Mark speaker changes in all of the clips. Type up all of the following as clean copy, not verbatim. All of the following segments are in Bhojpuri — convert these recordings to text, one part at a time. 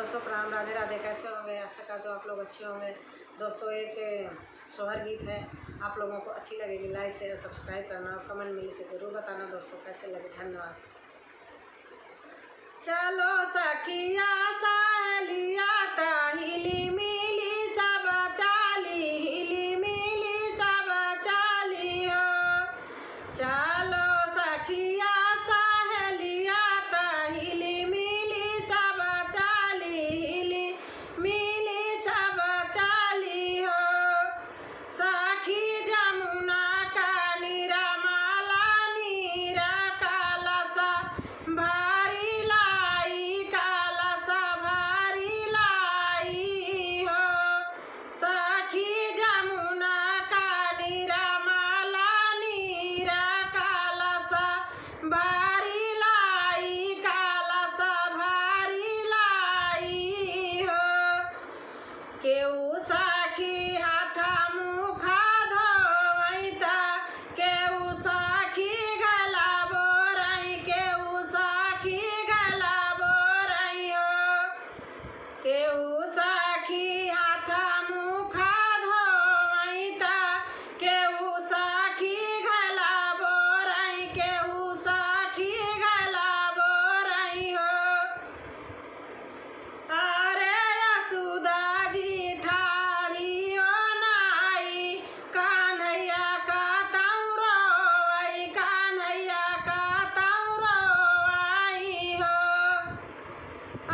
Speaker 1: दोस्तों प्रणाम, राधे राधे। कैसे होंगे? आशा करते हो आप लोग अच्छे होंगे। दोस्तों एक सोहर गीत है, आप लोगों को अच्छी लगेगी। लाइक शेयर सब्सक्राइब करना और कमेंट में लिख के ज़रूर बताना दोस्तों कैसे लगे। धन्यवाद। चलो सखिया सहेलिया हिली मिली सब चाली, हिली मिली सब चाली हो। चलो सखिया सहेलिया हिली मिली सब चाली, हिली मिली सब चाली हो। सखी जमुना का नीरा माला नीरा कालसा भारी लाई, कालसा भारी लाई हो। सखी जमुना का नीरा माला नीरा कालसा भारी लाई, कालसा भारी लाई हो। केहू सखी हाथा मुखा धोवैता, केहू सखी गला बोरई, केहू सखी गला बोरई हो। केहू सखी हाथा मुखा धोवैता, केहू सखी गला बोरई, केहू सखी गला बोरई हो। अरे यशोदा जी ठाढ़ी ओ नाई, कान्हैया का ताऊ रोवई, कान्हैया का ताऊ रोवई हो।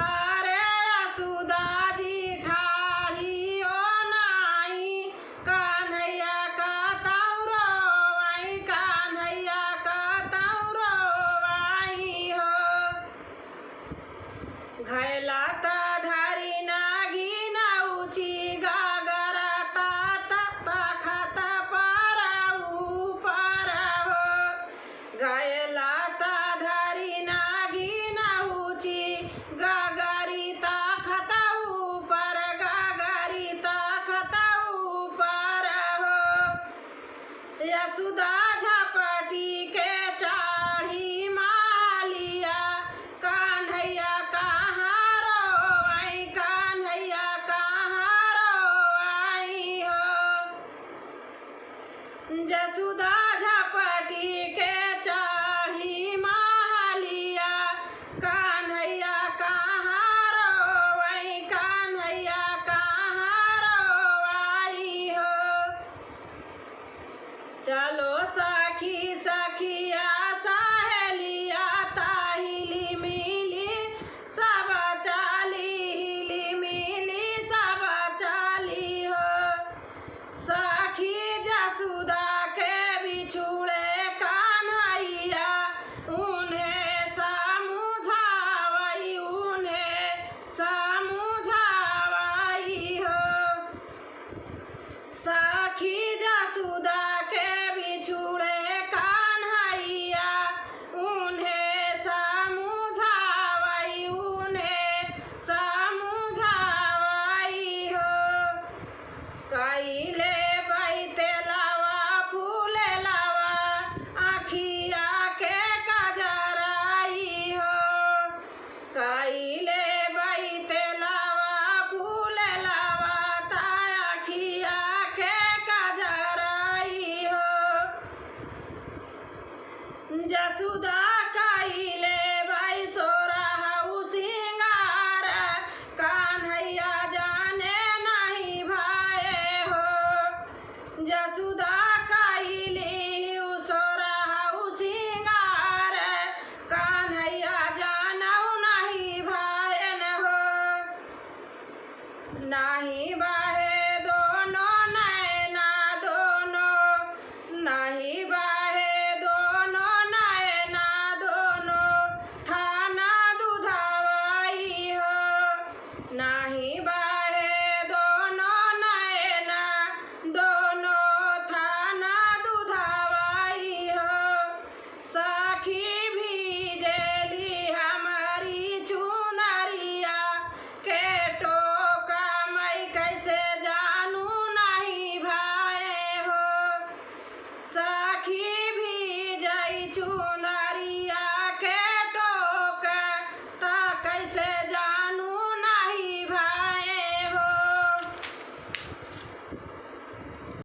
Speaker 1: अरे यशोदा जी ठाढ़ी ओ नाई, कान्हैया का ताऊ रोवई, कान्हैया का ताऊ रोवई हो। घैला ता धारी नागी नाउची गागरा ता तखत पर ऊपर हो। घैला ता धारी नागी नाउची गागरी तखत ऊपर, गागरी तखत ऊपर हो। यशोदा झपटी के चाढ़ी मालिया, कान्हैया कहाँ रोवई, कान्हैया कहाँ रोवई हो। यशोदा झपटी के चाढ़ी मालिया, कान्हैया कहाँ रोवई, कान्हैया कहाँ रोवई हो। चलो सखी सखिया सहेलिया हिली मिली सब चाली, हिली मिली सब चाली हो। सखी यशोदा के बिछुड़े कान्हैया, उन्हें समझावई, उन्हें समझावई हो। सखी यशोदा के बिछुड़े कान्हैया, उन्हें समझावई, उन्हें समझावई हो। कैले बैते लावा फूले लावा, आखिया के कजराई हो। कैले बैते लावा फूले लावा, ता आखिया के कजराई हो। यशोदा कैले बाई सोरहु सिंगार, कान्हैया जाने नहीं भाए हो। यशोदा कैली सोरहु सिंगार, कान्हैया जानऊ नहीं भाएन हो। नहीं